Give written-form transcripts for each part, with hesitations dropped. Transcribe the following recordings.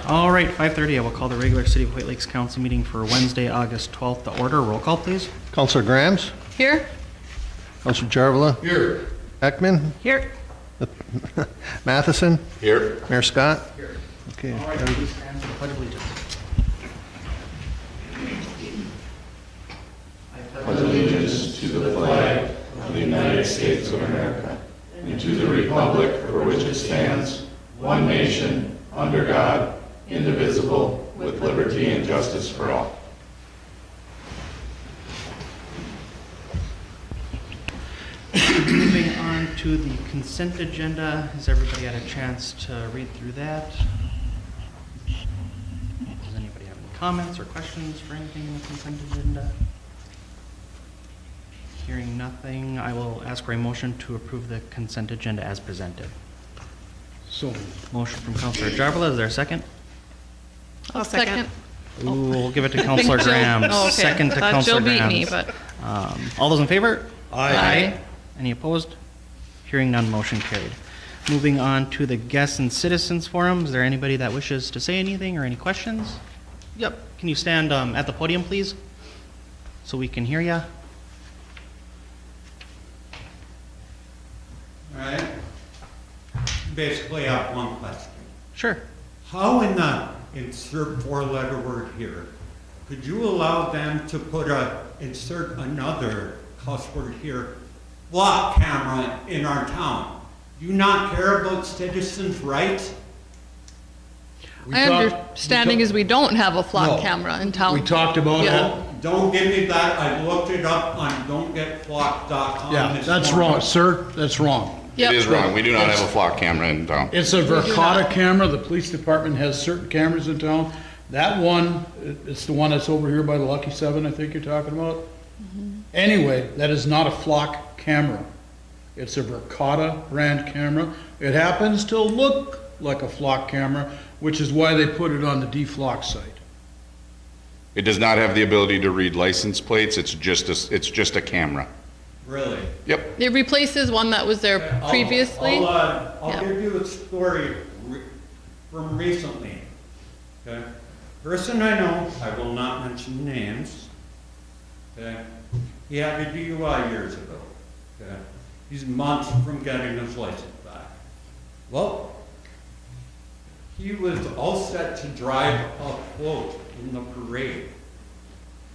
All right, 5:30, I will call the regular City of Hoyt Lakes Council meeting for Wednesday, August 12th to order. Roll call, please. Councilor Grams? Here. Councilor Jarvila? Here. Ekman? Here. Matheson? Here. Mayor Scott? Here. Okay. All right, please stand for the Pledge of Allegiance. Pledge allegiance to the flag of the United States of America and to the republic for which it stands, one nation, under God, indivisible, with liberty and justice for all. Moving on to the consent agenda. Has everybody had a chance to read through that? Does anybody have any comments or questions for anything in the consent agenda? Hearing nothing, I will ask for a motion to approve the consent agenda as presented. So, Motion from Councilor Jarvila, is there a second? I'll second. Ooh, we'll give it to Councilor Graham. Oh, okay. Second to I thought Councilor Jill beat Graham. me, but All those in favor? Aye. Any opposed? Hearing none, motion carried. Moving on to the guests and citizens forum. Is there anybody that wishes to say anything or any questions? Yep. Can you stand at the podium, please? So we can hear you. All right. Basically, I have one question. Sure. How in the insert four-letter word here, could you allow them to insert another cuss word here, block camera in our town? Do you not care about citizens' rights? my understanding is we don't have a flock No. camera in town. we talked about, Yeah. Don't give me that. I looked it up on don'tgetflocked.com. yeah, this that's morning. wrong, sir, that's wrong. Yep. It is wrong. We do not have a flock camera in town. It's a do Verkada not. camera, the police department has certain cameras in town. That one, it's the one that's over here by the Lucky Seven, I think you're talking about. Anyway, that is not a flock camera. It's a Verkada brand camera. It happens to look like a flock camera, which is why they put it on the deflock site. It does not have the ability to read license plates. It's just a camera. Really? Yep. It replaces one that was there previously. I'll Yeah. give you a story from recently. Okay? Person I know, I will not mention names. Okay? He had a DUI years ago. Okay? He's months from getting his license back. Well, he was all set to drive a float in the parade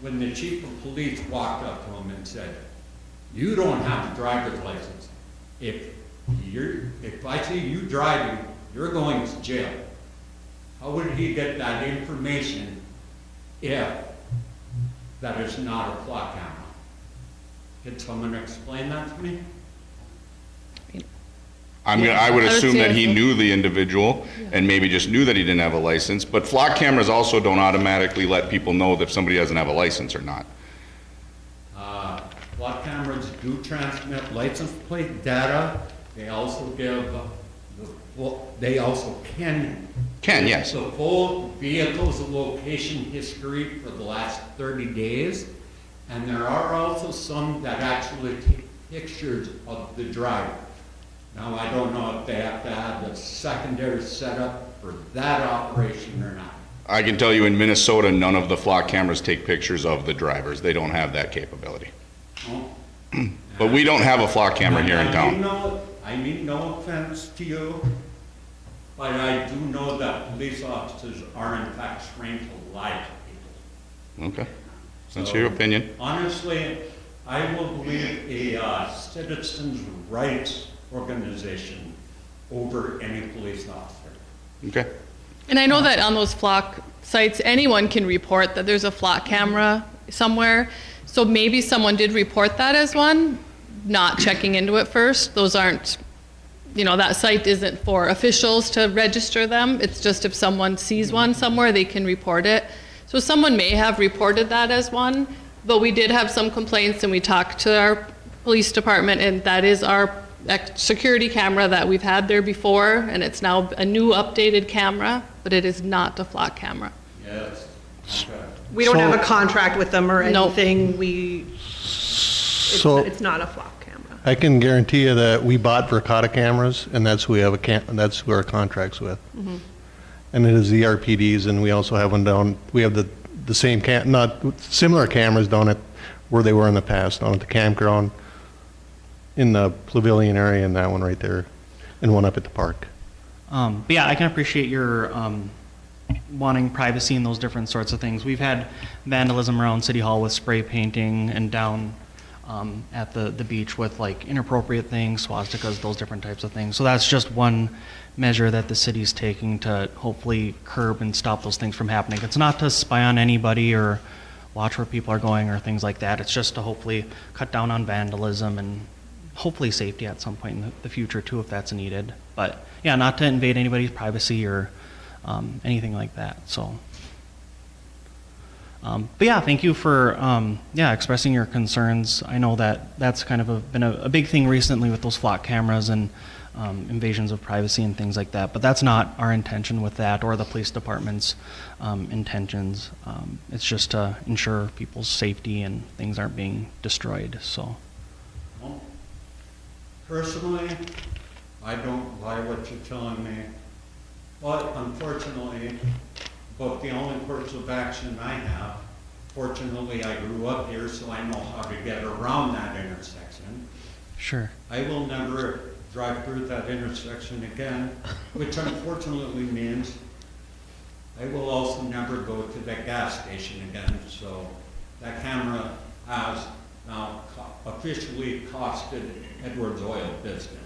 when the chief of police walked up to him and said, "You don't have a driver's license. If I see you driving, you're going to jail." How would he get that information if that is not a flock camera? Can someone explain that to me? I would I would assume say that he so. knew the individual and maybe just knew that he didn't have a license, but flock cameras also don't automatically let people know if somebody doesn't have a license or not. Flock cameras do transmit license plate data. They also Can, yes. the full vehicle's location history for the last 30 days. And there are also some that actually take pictures of the driver. Now, I don't know if they have to have the secondary setup for that operation or not. I can tell you in Minnesota, none of the flock cameras take pictures of the drivers. They don't have that capability. Oh. But we don't have a flock camera here in town. I mean no offense to you, but I do know that police officers are in fact trained to lie to people. Okay, that's your opinion. Honestly, I will believe a citizens' rights organization over any police officer. Okay. And I know that on those flock sites, anyone can report that there's a flock camera somewhere. So maybe someone did report that as one, not checking into it first. Those aren't, that site isn't for officials to register them. It's just if someone sees one somewhere, they can report it. So someone may have reported that as one, but we did have some complaints and we talked to our police department, and that is our security camera that we've had there before, and it's now a new updated camera, but it is not a flock camera. Yes. Okay. We don't So- have a contract with them or Nope. anything. So It's not a flock camera. I can guarantee you that we bought Verkada cameras, and that's who we have that's who our contract's with. and it is the RPDs, and we also have one down, we have the same not, similar cameras down at where they were in the past, down at the campground, in the pavilion area, and that one right there, and one up at the park. But yeah, I can appreciate your wanting privacy and those different sorts of things. We've had vandalism around City Hall with spray painting and down at the beach with like inappropriate things, swastikas, those different types of things. So that's just one measure that the city's taking to hopefully curb and stop those things from happening. It's not to spy on anybody or watch where people are going or things like that. It's just to hopefully cut down on vandalism and hopefully safety at some point in the future too, if that's needed. But yeah, not to invade anybody's privacy or anything like that. So, but yeah, thank you for expressing your concerns. I know that that's kind of been a big thing recently with those flock cameras and invasions of privacy and things like that. But that's not our intention with that or the police department's intentions. It's just to ensure people's safety and things aren't being destroyed. So. Well, personally, I don't buy what you're telling me, but unfortunately, about the only course of action I have, fortunately I grew up here so I know how to get around that intersection. Sure. I will never drive through that intersection again, which unfortunately means I will also never go to that gas station again, so that camera has now officially costed Edwards Oil business.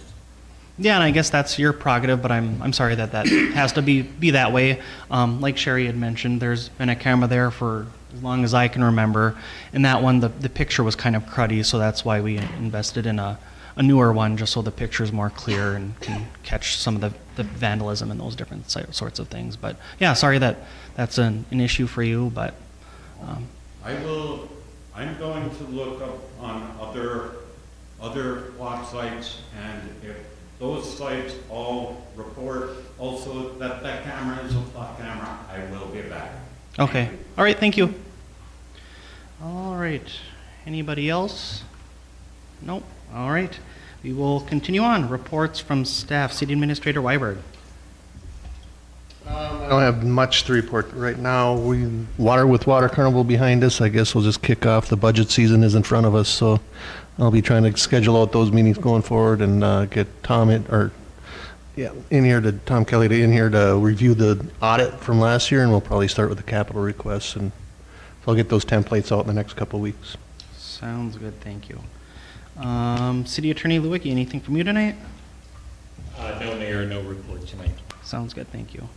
Yeah, and I guess that's your prerogative, but I'm sorry that has to be that way. Like Sherry had mentioned, there's been a camera there for as long as I can remember, and that one, the picture was kind of cruddy, so that's why we invested in a newer one, just so the picture is more clear and can catch some of the vandalism and those different sorts of things. But yeah, sorry that that's an issue for you, but... I'm going to look up on other flock sites, and if those sites all report also that that camera is a flock camera, I will be back. Okay. All right, thank you. All right. Anybody else? Nope. All right. We will continue on. Reports from staff. City Administrator Weiberg. I don't have much to report right now. Water Carnival behind us. I guess we'll just kick off. The budget season is in front of us, so I'll be trying to schedule out those meetings going forward and get Tom Kelly in here to review the audit from last year, and we'll probably start with the capital requests, and so I'll get those templates out in the next couple of weeks. Sounds good. Thank you. City Attorney Lewicki, anything from you tonight? No, Mayor, no report tonight. Sounds good. Thank you.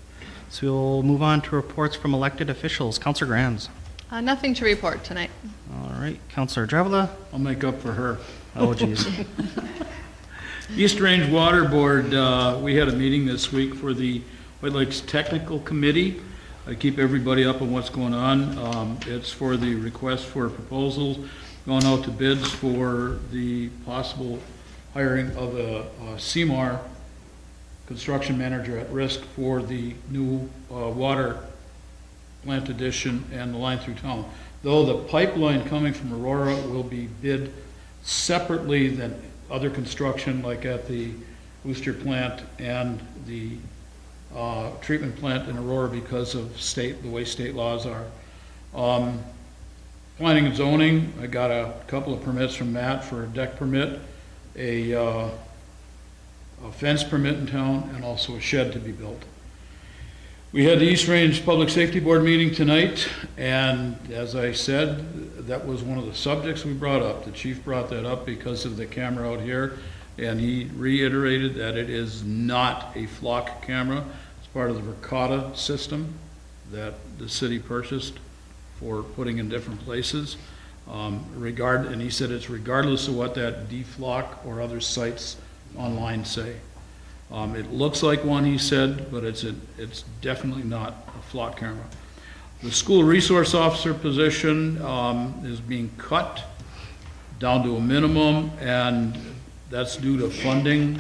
So we'll move on to reports from elected officials. Councilor Grams. Nothing to report tonight. All right. Councilor Drevela. I'll make up for her. Oh, geez. East Range Water Board, we had a meeting this week for the White Lakes Technical Committee. I keep everybody up on what's going on. It's for the request for proposals, going out to bids for the possible hiring of a CMAR construction manager at risk for the new water plant addition and the line through town. Though the pipeline coming from Aurora will be bid separately than other construction like at the booster plant and the treatment plant in Aurora because of the way state laws are. Planning and zoning, I got a couple of permits from Matt for a deck permit, a fence permit in town, and also a shed to be built. We had the East Range Public Safety Board meeting tonight, and as I said, that was one of the subjects we brought up. The chief brought that up because of the camera out here, and he reiterated that it is not a flock camera. It's part of the Ricotta system that the city purchased for putting in different places. And he said it's regardless of what that DFlock or other sites online say. It looks like one, he said, but it's definitely not a flock camera. The school resource officer position is being cut down to a minimum, and that's due to funding,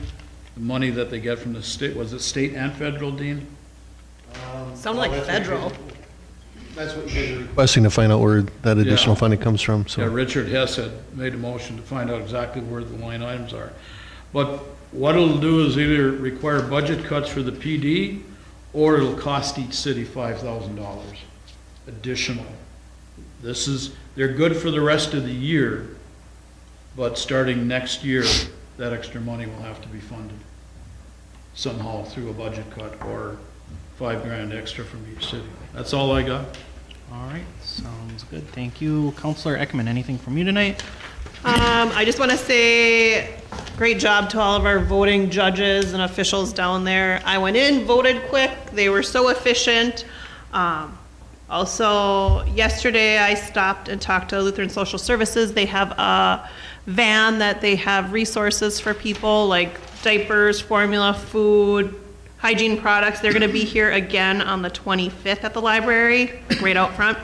the money that they get from the state. Was it state and federal, Dean? Sound like federal. That's what you're requesting, to find out where that additional Yeah. funding comes from. So Yeah, Richard Hess had made a motion to find out exactly where the line items are. But what it'll do is either require budget cuts for the PD or it'll cost each city $5,000 additional. They're good for the rest of the year, but starting next year, that extra money will have to be funded somehow through a budget cut or $5,000 extra from each city. That's all I got. All right, sounds good. Thank you. Counselor Ekman, anything from you tonight? I just want to say great job to all of our voting judges and officials down there. I went in, voted quick. They were so efficient. Also, yesterday I stopped and talked to Lutheran Social Services. They have a van that they have resources for people like diapers, formula, food, hygiene products. They're going to be here again on the 25th at the library, right out front.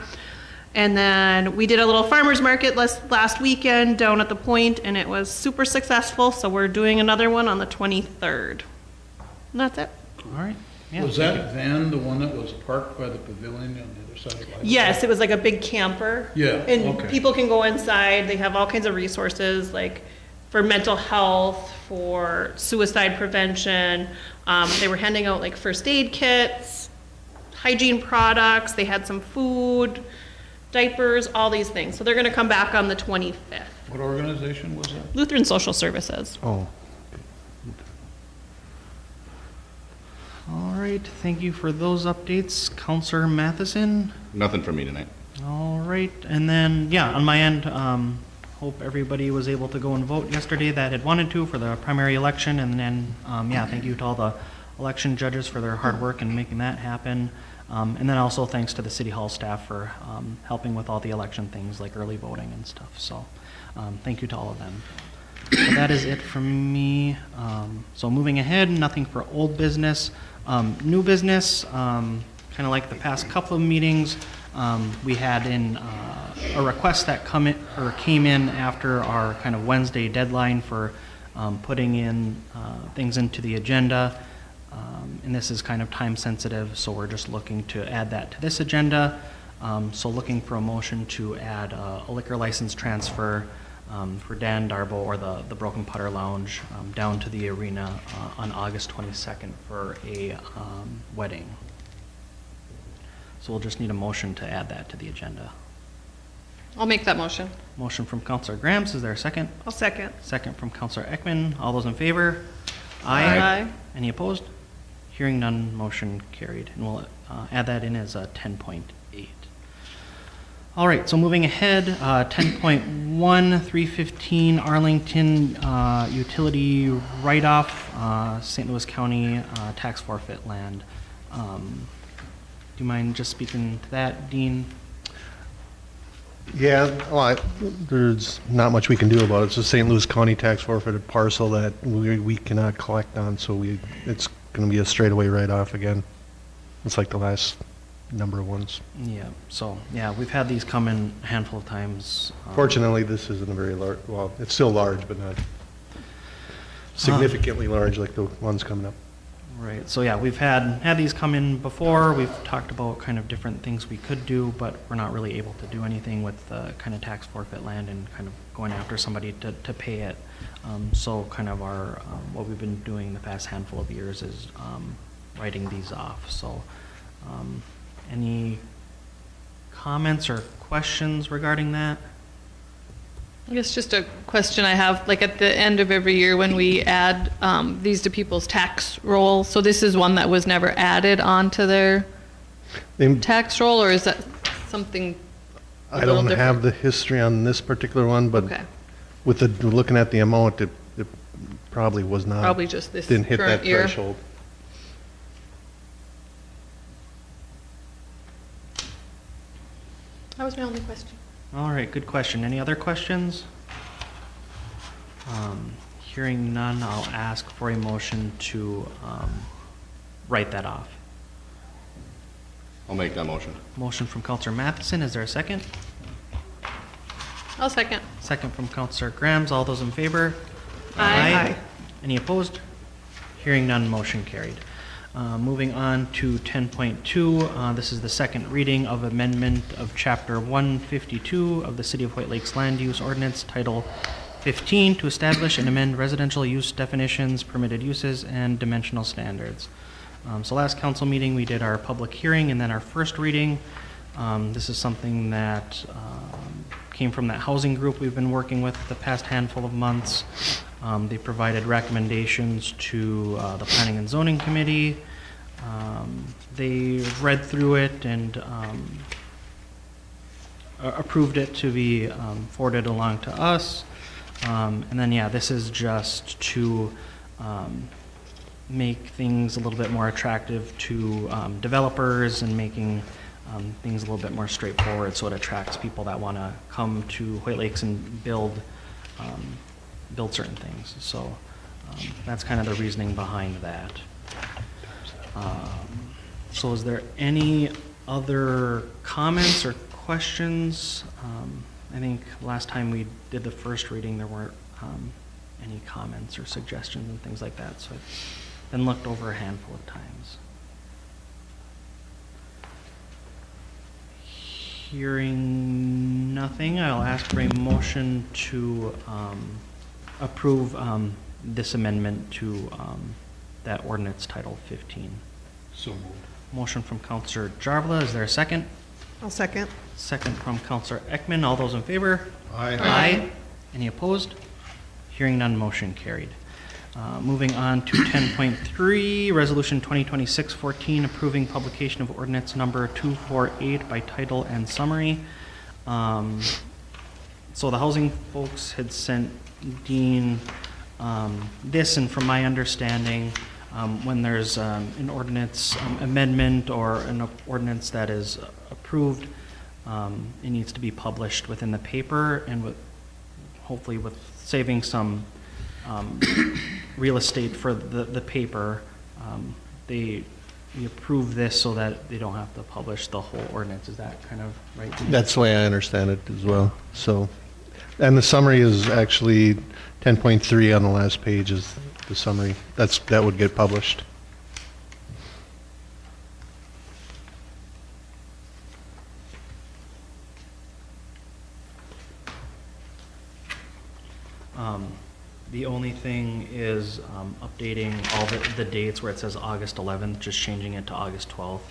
And then we did a little farmer's market last weekend down at the Point, and it was super successful, so we're doing another one on the 23rd. And that's it. All right. Yeah, Was that van the one that was parked by the pavilion on the other side of the library? Yes, it was like a big camper. Yeah, And okay. people can go inside. They have all kinds of resources, like for mental health, for suicide prevention. They were handing out like first aid kits, hygiene products. They had some food, diapers, all these things. So they're going to come back on the 25th. What organization was that? Lutheran Social Services. Oh, All right, thank you for those updates. Counselor Matheson? Nothing from me tonight. All right, and then, yeah, on my end, hope everybody was able to go and vote yesterday that had wanted to for the primary election, and then, yeah, thank you to all the election judges for their hard work in making that happen. And then also thanks to the City Hall staff for helping with all the election things like early voting and stuff. So thank you to all of them. So that is it from me. So moving ahead, nothing for old business. New business, kind of like the past couple of meetings, we had in a request that came in after our kind of Wednesday deadline for putting in things into the agenda. And this is kind of time sensitive, so we're just looking to add that to this agenda. So looking for a motion to add a liquor license transfer for Dan Darbo or the Broken Putter Lounge down to the arena on August 22nd for a wedding. So we'll just need a motion to add that to the agenda. I'll make that motion. Motion from Counselor Grams, is there a second? I'll second. Second from Counselor Ekman. All those in favor? Aye. Any opposed? Hearing none, motion carried. And we'll add that in as a 10.8. All right, so moving ahead, 10.1, 315 Arlington utility write-off, St. Louis County tax forfeit land. Do you mind just speaking to that, Dean? yeah, well, there's not much we can do about it. It's a St. Louis County tax forfeited parcel that we cannot collect on, so it's going to be a straightaway write-off again. It's like the last number of ones. Yeah, so, yeah, we've had these come in a handful of times. Fortunately, this isn't a very large, well, it's still large, but not significantly large like the ones coming up. Right, so yeah, we've had these come in before. We've talked about kind of different things we could do, but we're not really able to do anything with the kind of tax forfeit land and kind of going after somebody to pay it. So kind of our, what we've been doing the past handful of years is writing these off. So any comments or questions regarding that? I guess just a question I have, like at the end of every year when we add these to people's tax roll, so this is one that was never added onto their tax roll, or is that something a I little don't different? have the history on this particular one, but Okay, with looking at the amount, it probably was not. probably just this Didn't hit current that year. threshold. That was my only question. All right, good question. Any other questions? Hearing none, I'll ask for a motion to write that off. I'll make that motion. Motion from Counselor Matheson, is there a second? I'll second. Second from Counselor Grams, all those in favor? Aye. Any opposed? Hearing none, motion carried. Moving on to 10.2, this is the second reading of amendment of Chapter 152 of the City of Hoyt Lakes Land Use Ordinance, Title 15, to establish and amend residential use definitions, permitted uses, and dimensional standards. So last council meeting, we did our public hearing and then our first reading. This is something that came from that housing group we've been working with the past handful of months. They provided recommendations to the Planning and Zoning Committee. They read through it and approved it to be forwarded along to us. And then, yeah, this is just to make things a little bit more attractive to developers and making things a little bit more straightforward so it attracts people that want to come to Hoyt Lakes and build certain things. So that's kind of the reasoning behind that. So is there any other comments or questions? I think last time we did the first reading, there weren't any comments or suggestions and things like that, so it's been looked over a handful of times. Hearing nothing, I'll ask for a motion to approve this amendment to that ordinance Title 15. So moved. Motion from Counselor Jarvla, is there a second? I'll second. Second from Counselor Ekman. All those in favor? Aye. Aye. Any opposed? Hearing none, motion carried. Moving on to 10.3, Resolution 2026-14, approving publication of ordinance number 248 by title and summary. So the housing folks had sent Dean this, and from my understanding, when there's an ordinance amendment or an ordinance that is approved, it needs to be published within the paper, and hopefully with saving some real estate for the paper, we approve this so that they don't have to publish the whole ordinance. Is that kind of right? That's the way I understand it as well. So, and the summary is actually 10.3 on the last page is the summary. That would get published. The only thing is updating all the dates where it says August 11th, just changing it to August 12th.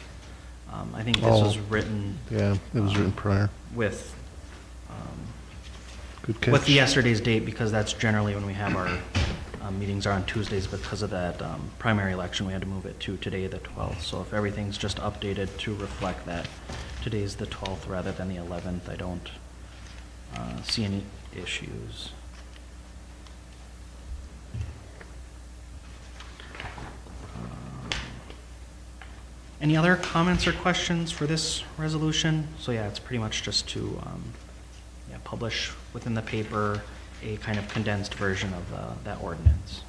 I think this was written Yeah, it was written prior. with Good catch. with the yesterday's date, because that's generally when we have our meetings are on Tuesdays. Because of that primary election, we had to move it to today, the 12th. So if everything's just updated to reflect that today's the 12th rather than the 11th, I don't see any issues. Any other comments or questions for this resolution? So yeah, it's pretty much just to publish within the paper a kind of condensed version of that ordinance.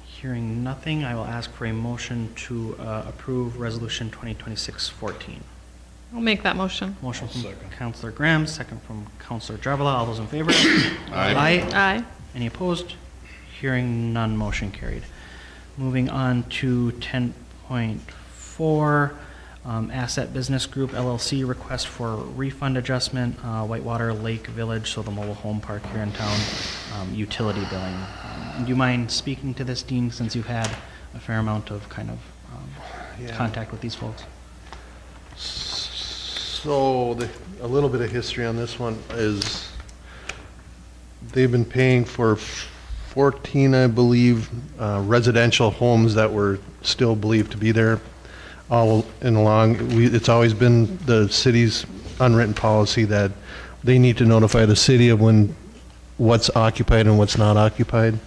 Hearing nothing, I will ask for a motion to approve Resolution 2026-14. I'll make that motion. Motion from Second. Councilor Graham, second from Councilor Jarvela. All those in favor? Aye. Aye. Any opposed? Hearing none, motion carried. Moving on to 10.4, Asset Business Group LLC request for refund adjustment, Whitewater Lake Village, so the mobile home park here in town, utility billing. Do you mind speaking to this, Dean, since you've had a fair amount of kind of contact with these folks? So, a little bit of history on this one is they've been paying for 14, I believe, residential homes that were still believed to be there all in along. It's always been the city's unwritten policy that they need to notify the city of what's occupied and what's not occupied.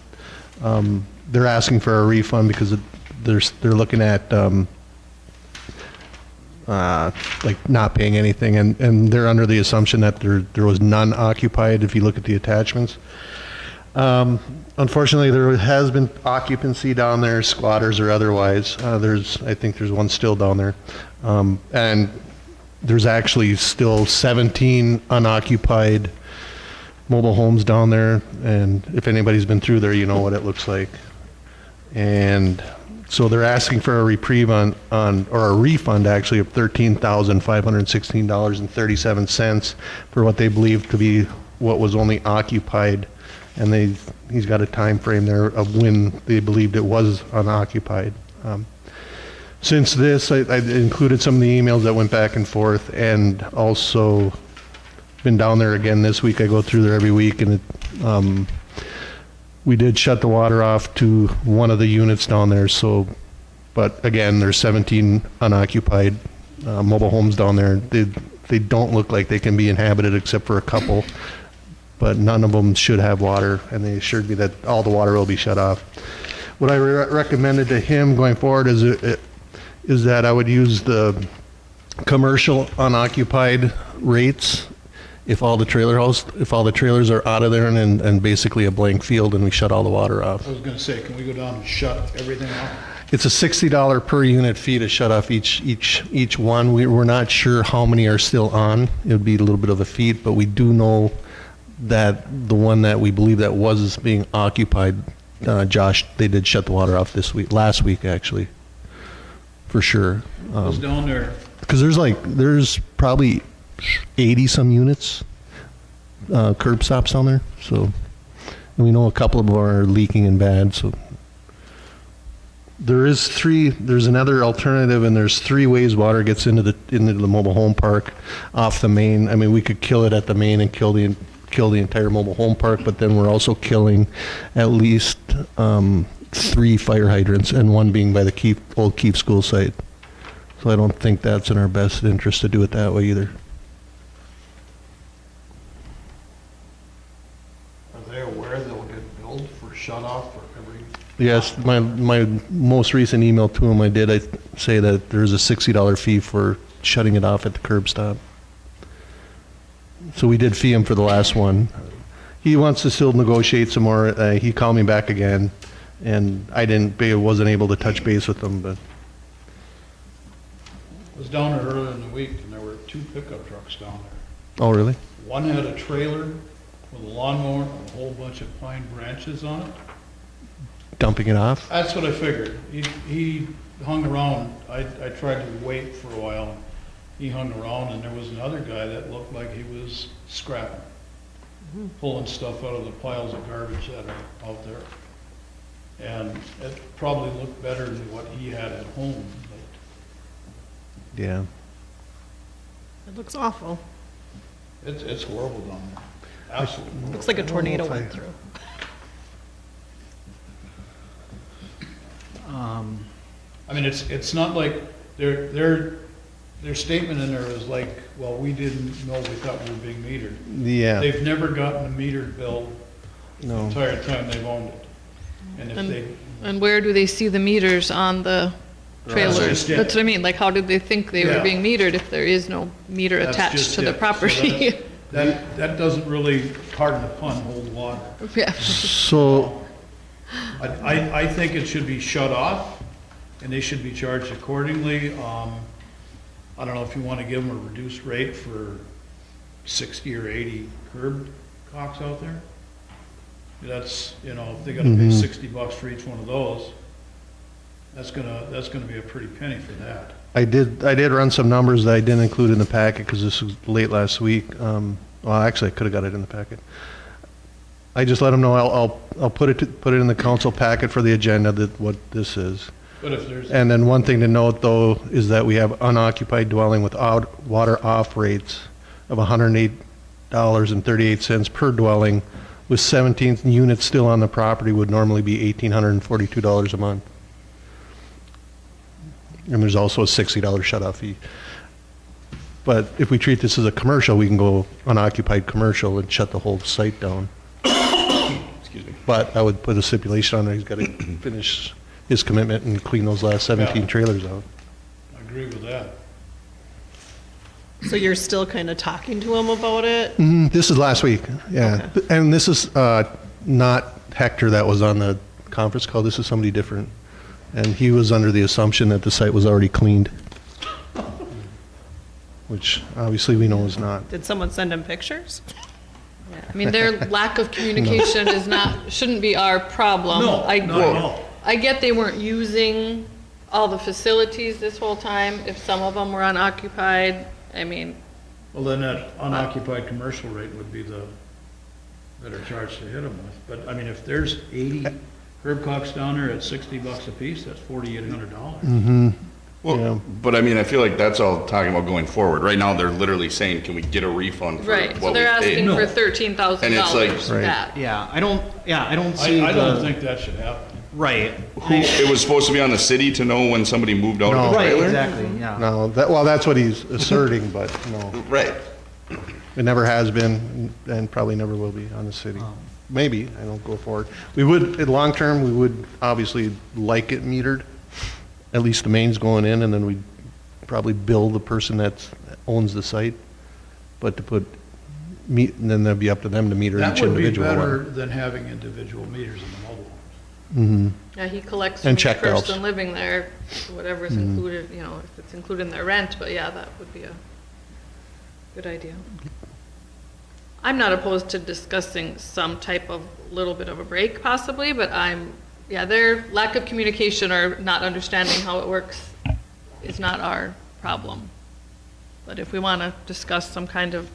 They're asking for a refund because they're looking at like not paying anything, and they're under the assumption that there was none occupied if you look at the attachments. Unfortunately, there has been occupancy down there, squatters or otherwise. I think there's one still down there. And there's actually still 17 unoccupied mobile homes down there. And if anybody's been through there, you know what it looks like. And so they're asking for a reprieve or a refund actually of $13,516.37 for what they believe to be what was only occupied and he's got a time frame there of when they believed it was unoccupied. Since this, I included some of the emails that went back and forth, and also been down there again this week. I go through there every week, and we did shut the water off to one of the units down there. So, but again, there's 17 unoccupied mobile homes down there. They don't look like they can be inhabited except for a couple, but none of them should have water, and they assured me that all the water will be shut off. What I recommended to him going forward is that I would use the commercial unoccupied rates if all the trailers are out of there and basically a blank field, and we shut all the water off. I was gonna say, can we go down and shut everything off? It's a $60 per unit fee to shut off each one. We're not sure how many are still on. It would be a little bit of a feat, but we do know that the one that we believe that was being occupied, Josh, they did shut the water off last week actually, for sure. I was down there, Because there's probably 80 some units, curb stops down there. So, and we know a couple of them are leaking and bad. So there's another alternative, and there's 3 ways water gets into the mobile home park off the main. I mean, we could kill it at the main and kill the entire mobile home park, but then we're also killing at least 3 fire hydrants, and one being by the old Keefe School site. So I don't think that's in our best interest to do it that way either. are they aware they'll get billed for shut off for every? Yes, my most recent email to him, I say that there's a $60 fee for shutting it off at the curb stop. So we did fee him for the last one. He wants to still negotiate some more. He called me back again, and wasn't able to touch base with him, but. I was down there earlier in the week, and there were 2 pickup trucks down there. Oh, really? One had a trailer with a lawnmower and a whole bunch of pine branches on it. Dumping it off? That's what I figured. He hung around. I tried to wait for a while. He hung around, and there was another guy that looked like he was scrapping, pulling stuff out of the piles of garbage that are out there. And it probably looked better than what he had at home. Yeah. It looks awful. But it's horrible down there. Absolutely. Looks like a tornado went through. I mean, it's not like their statement in there is like, well, we didn't know, we thought we were being metered. Yeah. They've never gotten a metered bill the No. entire time they've owned it. And if they, And where do they see the meters on the trailers? just it. That's what I mean, like, how did they think they were Yeah. being metered if there is no meter that's attached just to the it. So property? that doesn't really, pardon the pun, hold water. Yeah. So, I think it should be shut off, and they should be charged accordingly. I don't know if you want to give them a reduced rate for 60 or 80 curb cocks out there. That's, if they gotta pay $60 for each one of those, that's gonna be a pretty penny for that. I did run some numbers that I didn't include in the packet because this was late last week. Well, actually, I could have got it in the packet. I just let them know I'll put it in the council packet for the agenda that what this is. But if there's, And then one thing to note though is that we have unoccupied dwelling with water off rates of $108.38 per dwelling, with 17 units still on the property would normally be $1,842 a month. And there's also a $60 shut-off fee. But if we treat this as a commercial, we can go unoccupied commercial and shut the whole site down. Excuse me. But I would put a stipulation on there, he's got to finish his commitment and clean those last 17 Yeah. trailers out. I agree with that. So you're still kind of talking to him about it? This is last week, yeah. And this is not Hector that was on the conference call, this is somebody different. And he was under the assumption that the site was already cleaned, which obviously we know is not. Did someone send him pictures? I mean, their lack of communication shouldn't be our problem. No, not at all. I get they weren't using all the facilities this whole time, if some of them were unoccupied. I mean, Well, then that unoccupied commercial rate would be the better charge to hit them with. But, I mean, if there's 80 curb cocks down there at $60 a piece, that's $4,800. Yeah. Well, but I mean, I feel like that's all talking about going forward. Right now, they're literally saying, can we get a refund for Right, so what we they're paid? asking No. for $13,000 And it's like- Right. back. Yeah, I don't see I don't the, think that should happen. right. It was supposed to be on the city to know when somebody moved out of No. the Right, trailer? exactly, yeah. No, that's what he's asserting, but no, Right. it never has been and probably never will be on the city. Maybe, I don't go forward. We would, in long term, we would obviously like it metered, at least the mains going in, and then we'd probably bill the person that owns the site. But to put, and then that'd be up to them to meter That each would be individual better one. than having individual meters in the mobile homes. Mm-hmm. Yeah, he collects And from check each valves. person living there, whatever's included, you know, if it's included in their rent, but yeah, that would be a good idea. I'm not opposed to discussing some type of little bit of a break possibly, but their lack of communication or not understanding how it works is not our problem. But if we want to discuss some kind of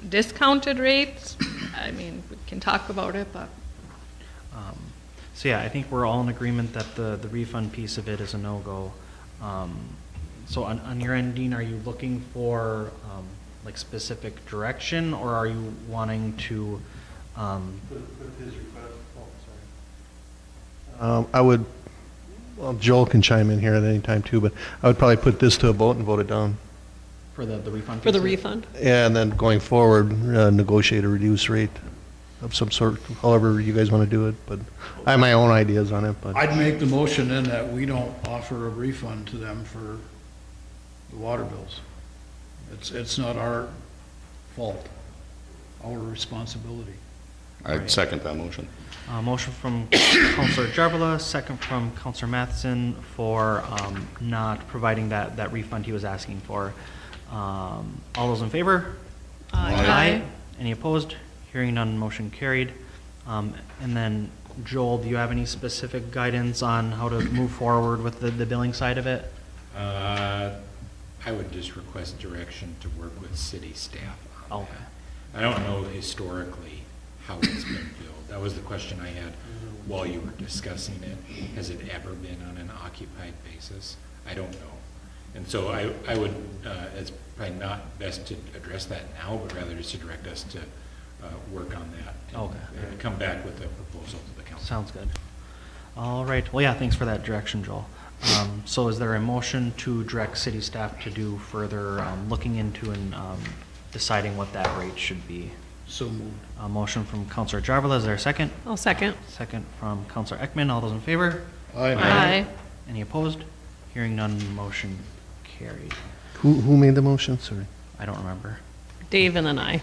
discounted rate, I mean, we can talk about it, but. So yeah, I think we're all in agreement that the refund piece of it is a no-go. So on your end, Dean, are you looking for like specific direction, or are you wanting to? I would, well, Joel can chime in here at any time too, but I would probably put this to a vote and vote it down. For the refund? For the piece of it? refund. And then going forward, negotiate a reduced rate of some sort, however you guys want to do it, but I have my own ideas on it, but. I'd make the motion then that we don't offer a refund to them for the water bills. It's not our fault, our responsibility. I'd second that motion. Motion from Counselor Jarvala, second from Counselor Matheson for not providing that refund he was asking for. All those in favor? Aye. Any opposed? Hearing none, motion carried. And then, Joel, do you have any specific guidance on how to move forward with the billing side of it? I would just request direction to work with city staff on Okay. that. I don't know historically how it's been billed. That was the question I had while you were discussing it. Has it ever been on an occupied basis? I don't know. And so I would, it's probably not best to address that now, but rather just to direct us to work on that. Okay. And come back with a proposal to the council. Sounds good. All right, well, yeah, thanks for that direction, Joel. So is there a motion to direct city staff to do further looking into and deciding what that rate should be? So moved. A motion from Counselor Jarvala, is there a second? I'll second. Second from Counselor Ekman, all those in favor? Aye. Any opposed? Hearing none, motion carried. Who made the motion? Sorry. I don't remember. Dave and then I.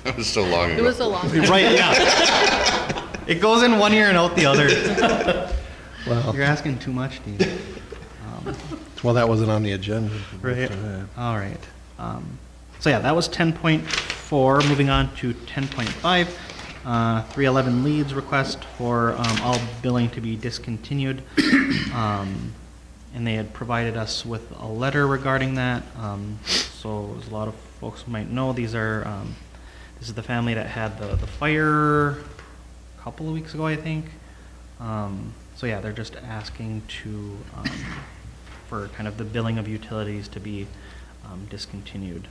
That was so long ago. It was a long time. Right, yeah. It goes in one ear and out the other. Well, You're asking too much, Dean. well, that wasn't on the agenda. Right. All right. So yeah, that was 10.4. Moving on to 10.5. 311 leads request for all billing to be discontinued. And they had provided us with a letter regarding that. So as a lot of folks might know, this is the family that had the fire a couple of weeks ago, I think. So yeah, they're just asking for kind of the billing of utilities to be discontinued.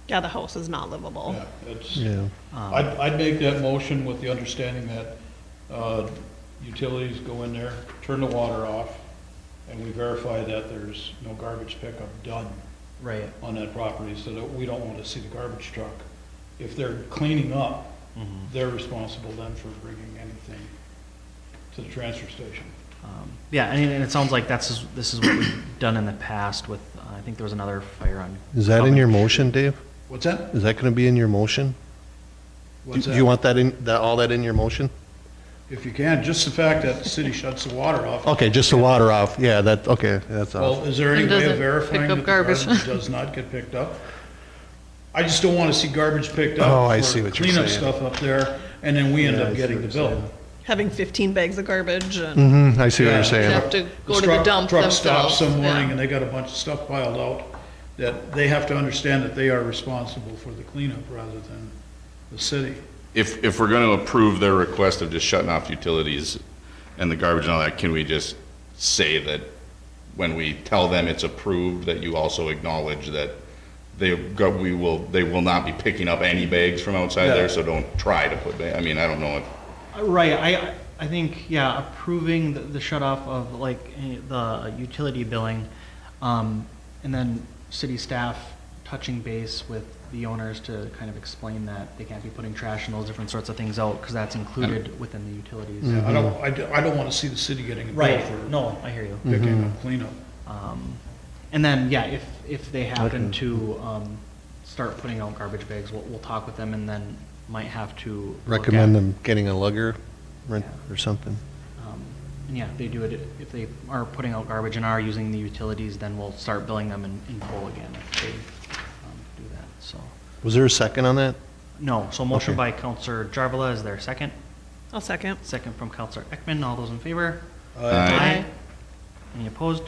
Yeah, the house is not livable. Yeah, it's, Yeah. I'd make that motion with the understanding that utilities go in there, turn the water off, and we verify that there's no garbage pickup done Right. on that property, so that we don't want to see the garbage truck. If they're cleaning up, they're responsible then for bringing anything to the transfer station. Yeah, and it sounds like this is what we've done in the past with, I think there was another fire on. Is that in your motion, Dave? What's that? Is that going to be in your motion? What's Do that? you want all that in your motion? If you can, just the fact that the city shuts the water off. Okay, just the water off. Yeah, okay, that's Well, off. is there any And way does of it verifying pick that up the garbage? garbage does not get picked up? I just don't want to see garbage picked up. Oh, I for see what you're Cleanup saying. stuff up there, and then we end Yeah, I up see getting what the you're bill. saying. Having 15 bags of garbage and Mm-hmm, I see what Yeah. you're They saying. have to go to the Truck- dump Truck stops themselves. some morning Yeah. and they got a bunch of stuff piled out, that they have to understand that they are responsible for the cleanup rather than the city. If we're going to approve their request of just shutting off utilities and the garbage and all that, can we just say that when we tell them it's approved, that you also acknowledge that they will not be picking up any bags from outside Yeah. there, so don't try to put I mean, I don't know if, Right, I think, yeah, approving the shut off of like the utility billing, and then city staff touching base with the owners to kind of explain that they can't be putting trash and those different sorts of things out, because that's included within the utilities. Yeah, I don't want to see the city getting a bill Right, for no, I hear you. picking up cleanup. And then, yeah, if they happen to start putting out garbage bags, we'll talk with them and then might have to look Recommend at- them getting a lugger rent or something. And yeah, if they do it, if they are putting out garbage and are using the utilities, then we'll start billing them in full again if they do that, so. Was there a second on that? No, so motion Okay. by Counselor Jarvala, is there a second? I'll second. Second from Counselor Ekman, all those in favor? Aye. Any opposed?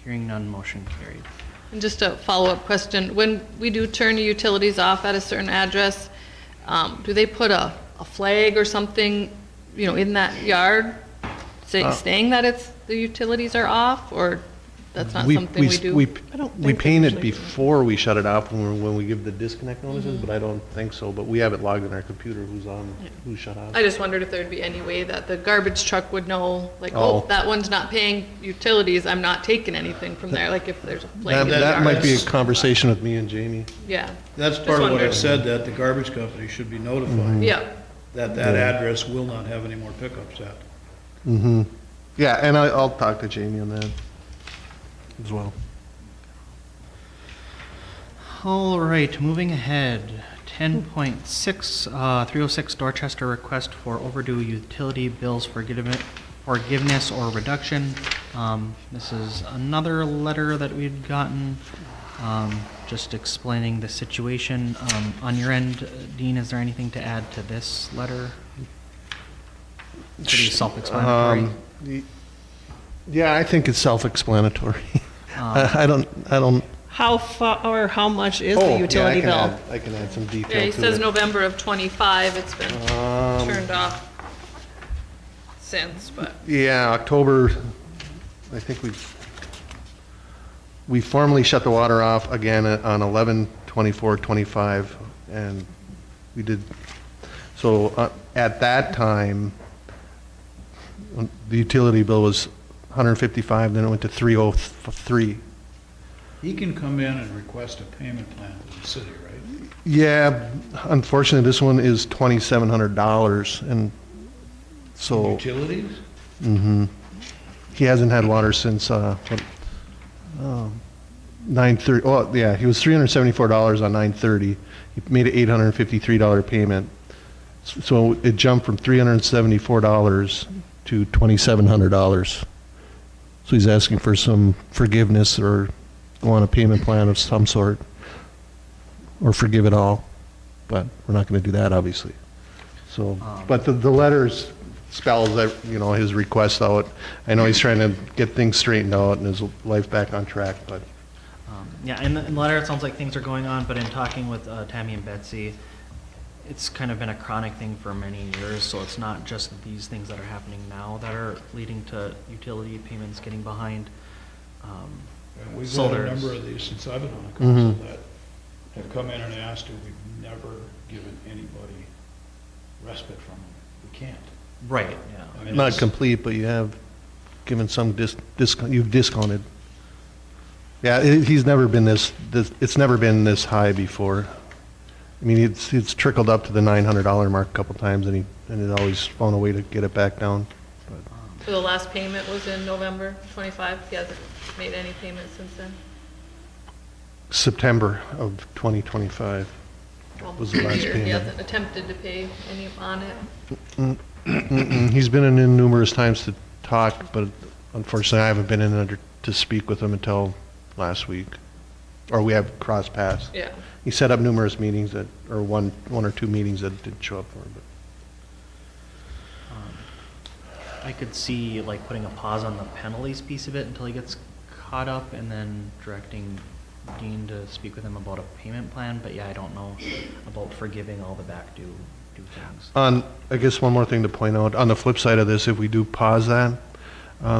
Hearing none, motion carried. And just a follow-up question, when we do turn the utilities off at a certain address, do they put a flag or something, in that yard saying that the utilities are off, or that's not something we do? I don't We think they paint it usually do. before we shut it off when we give the disconnect notices, but I don't think so. But we have it logged in our computer who's on, who's shut off. I just wondered if there'd be any way that the garbage truck would know, like, Oh. oh, that one's not paying utilities, I'm not taking anything from there, like if there's a flag in the That might be a yard. conversation with me and Jamie. Yeah, That's part of what I wondering. said, that the garbage company should be notified yeah. that that address will not have any more pickups at. Mm-hmm. Yeah, and I'll talk to Jamie on that as well. All right, moving ahead. 10.6, 306 Dorchester request for overdue utility bills forgiveness or reduction. This is another letter that we'd gotten, just explaining the situation. On your end, Dean, is there anything to add to this letter? Pretty self-explanatory. Yeah, I think it's self-explanatory. I don't. How far, or how much is Oh, the yeah, utility bill? I can add some detail Yeah, he to says it. November of '25, it's been turned off since, but. Yeah, October, I think we formally shut the water off again on 11/24/25, and we did, so at that time, the utility bill was 155, then it went to 303. He can come in and request a payment plan to the city, right? Yeah, unfortunately, this one is $2,700, and so. Utilities? Mm-hmm. He hasn't had water since, 9/30, oh, yeah, he was $374 on 9/30. He made an $853 payment. So it jumped from $374 to $2,700. So he's asking for some forgiveness or go on a payment plan of some sort, or forgive it all. But we're not going to do that, obviously. So, but the letters spells that, his request out. I know he's trying to get things straightened out and his life back on track, but Yeah, in the letter, it sounds like things are going on, but in talking with Tammy and Betsy, it's kind of been a chronic thing for many years, so it's not just these things that are happening now that are leading to utility payments getting behind. We've So had a there's- number of these since I've been on the council that have come in and asked, and we've never given anybody respite from them. We can't. Right, yeah. I mean, not it's- complete, but you have given some you've discounted. Yeah, he's never been it's never been this high before. I mean, it's trickled up to the $900 mark a couple times, and he's always found a way to get it back down. But So the last payment was in November 25, he hasn't made any payments since then? September of 2025 was the last He payment. hasn't attempted to pay any on it? He's been in numerous times to talk, but unfortunately, I haven't been in there to speak with him until last week, or we have crossed paths. Yeah. He set up numerous meetings or one or two meetings that didn't show up for, but. I could see like putting a pause on the penalties piece of it until he gets caught up and then directing Dean to speak with him about a payment plan, but yeah, I don't know about forgiving all the back due things. I guess one more thing to point out, on the flip side of this, if we do pause that,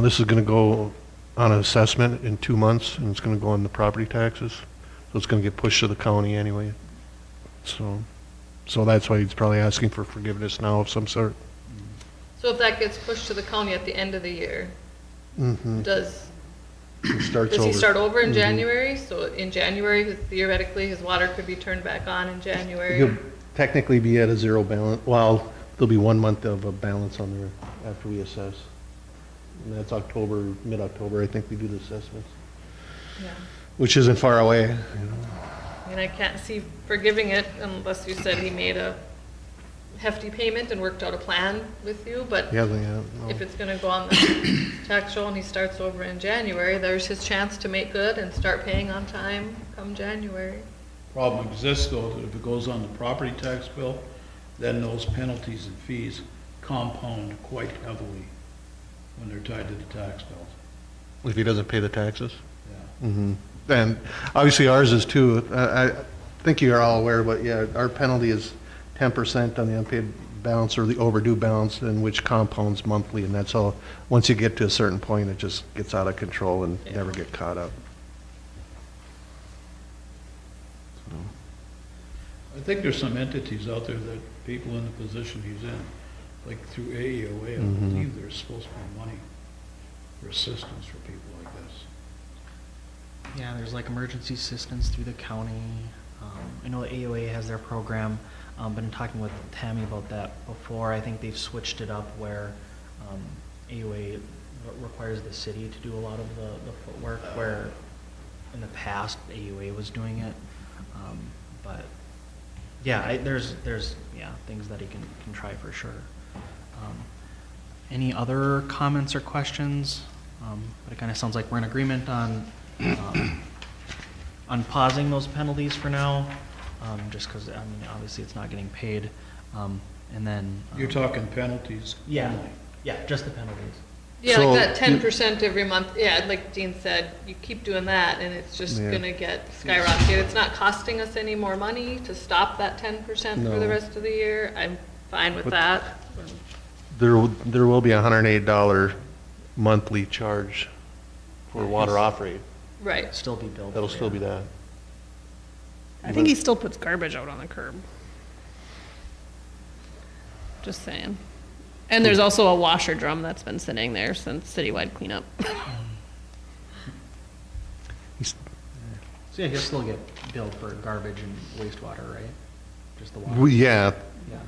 this is gonna go on an assessment in 2 months, and it's gonna go on the property taxes. So it's gonna get pushed to the county anyway. So that's why he's probably asking for forgiveness now of some sort. So if that gets pushed to the county at the end of the year, Mm-hmm. does It starts he over. start over in Mhm. January? So in January, theoretically, his water could be turned back on in January? He'll technically be at a zero balance, well, there'll be 1 month of a balance on there after we assess. And that's October, mid-October, I think we do the assessments, Yeah. which isn't far away, you know. I mean, I can't see forgiving it unless you said he made a hefty payment and worked out a plan with you, but He hasn't yet, no. if it's gonna go on the tax roll and he starts over in January, there's his chance to make good and start paying on time come January. Problem exists though, that if it goes on the property tax bill, then those penalties and fees compound quite heavily when they're tied to the tax bills. If he doesn't pay the taxes? Yeah. Mm-hmm. And obviously ours is too. I think you're all aware, but yeah, our penalty is 10% on the unpaid balance or the overdue balance, and which compounds monthly, and that's all. Once you get to a certain point, it just gets out of control and never get caught up. I think there's some entities out there that people in the position he's in, like through AEOA, I Mhm. believe there's supposed to be money for assistance for people like this. Yeah, there's like emergency assistance through the county. I know the AOA has their program. Been talking with Tammy about that before. I think they've switched it up where AOA requires the city to do a lot of the footwork, where in the past AOA was doing it. But yeah, there's things that he can try for sure. Any other comments or questions? But it kind of sounds like we're in agreement on pausing those penalties for now, just because, I mean, obviously it's not getting paid. And then. You're talking penalties Yeah, only. yeah, just the penalties. Yeah, So, like that 10% every month, yeah, like Dean said, you keep doing that and it's just Yeah. gonna get skyrocketed. It's not costing us any more money to stop that 10% for the No. rest of the year. I'm fine with But- that. There will be a $108 monthly charge for water off rate. Right. Still be billed. That'll for, still yeah. be that. I think he still puts garbage out on the curb. Just saying. And there's also a washer drum that's been sitting there since citywide cleanup. He's- So yeah, he'll still get billed for garbage and wastewater, right? Just the water. Yeah, Yeah,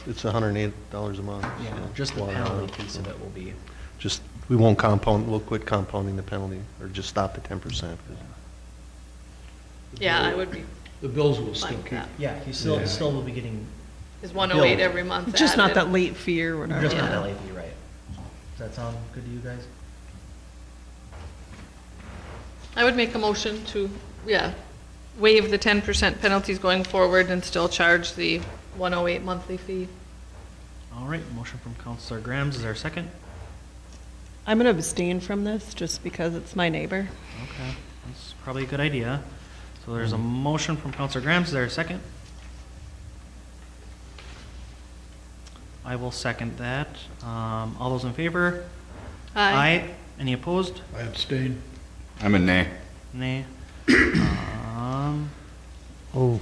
it's $108 a month. yeah, so just the water penalty off. piece of it will be. Just, we'll quit compounding the penalty, or just stop at 10%. Yeah, I would be, The bills will still Like keep. that. Yeah, he still Yeah. will be getting, is 108 Billed. every month Just not added. that late fee or whatever. just not Yeah. that late fee, right? Does that sound good to you guys? I would make a motion to, yeah, waive the 10% penalties going forward and still charge the 108 monthly fee. All right, motion from Counselor Grams, is there a second? I'm gonna abstain from this just because it's my neighbor. Okay, that's probably a good idea. So there's a motion from Counselor Grams, is there a second? I will second that. All those in favor? Aye. Any opposed? I abstain. I'm a nay. Nay. Oh,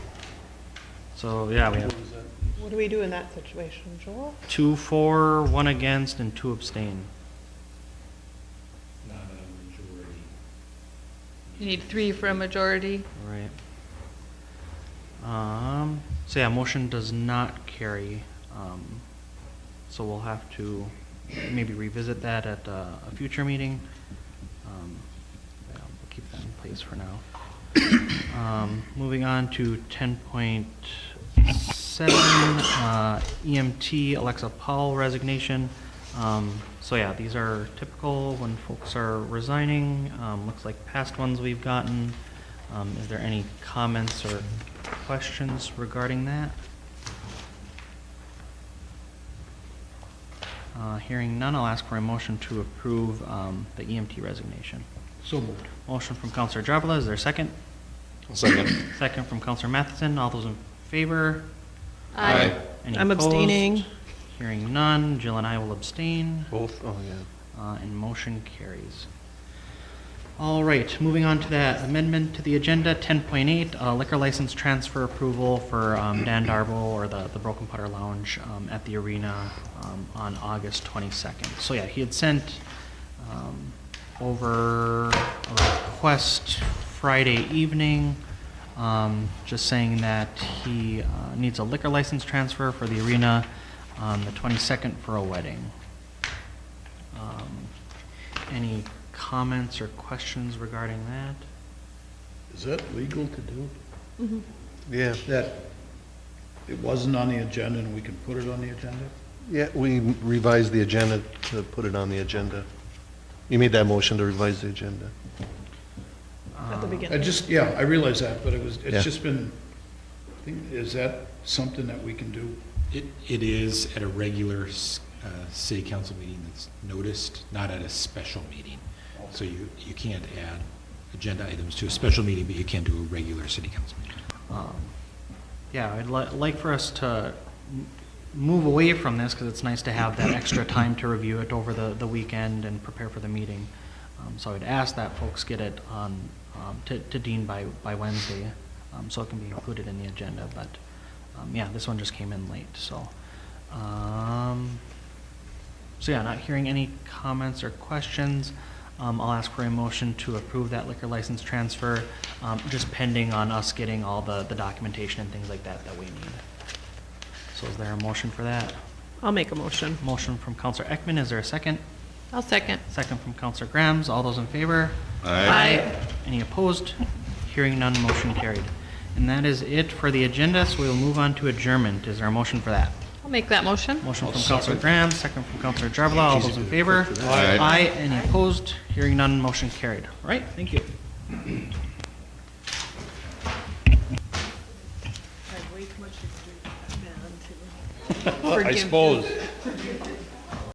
So, yeah, we have What do we do in that situation, Joel? 2 for, 1 against, and 2 abstain. Not a majority. You need 3 for a majority. Right. So yeah, motion does not carry. So we'll have to maybe revisit that at a future meeting. Yeah, we'll keep that in place for now. Moving on to 10.7, EMT Alexa Powell resignation. So yeah, these are typical when folks are resigning. Looks like past ones we've gotten. Is there any comments or questions regarding that? Hearing none, I'll ask for a motion to approve the EMT resignation. So moved. Motion from Counselor Jarvala, is there a second? Second. Second from Counselor Matheson, all those in favor? Aye. Any I'm opposed? abstaining. Hearing none, Jill and I will abstain, Both, oh, yeah. and motion carries. All right, moving on to that amendment to the agenda, 10.8, liquor license transfer approval for Dan Darbo, or the Broken Putter Lounge at the arena on August 22nd. So yeah, he had sent over a request Friday evening, just saying that he needs a liquor license transfer for the arena on the 22nd for a wedding. Any comments or questions regarding that? Is that legal to do? Yeah, That it wasn't on the agenda and we can put it on the agenda? yeah, we revised the agenda to put it on the agenda. You made that motion to revise the agenda. At the I beginning. just, yeah, I realize that, but it's Yeah. just been, is that something that we can do? It is at a regular city council meeting that's noticed, not at a special meeting. So you can't add agenda items to a special meeting, but you can do a regular city council meeting. Yeah, I'd like for us to move away from this, because it's nice to have that extra time to review it over the weekend and prepare for the meeting. So I'd ask that folks get it on, to Dean by Wednesday, so it can be included in the agenda, but, yeah, this one just came in late, so. So yeah, not hearing any comments or questions, I'll ask for a motion to approve that liquor license transfer, just pending on us getting all the documentation and things like that we need. So is there a motion for that? I'll make a motion. Motion from Counselor Ekman, is there a second? I'll second. Second from Counselor Grams, all those in favor? Aye. Any opposed? Hearing none, motion carried. And that is it for the agenda, so we'll move on to adjournment. Is there a motion for that? I'll make that motion. Motion from Counselor Grams, second from Counselor Jarvala, all those in favor? Aye. Aye, any opposed? Hearing none, motion carried. All right, thank you. I suppose.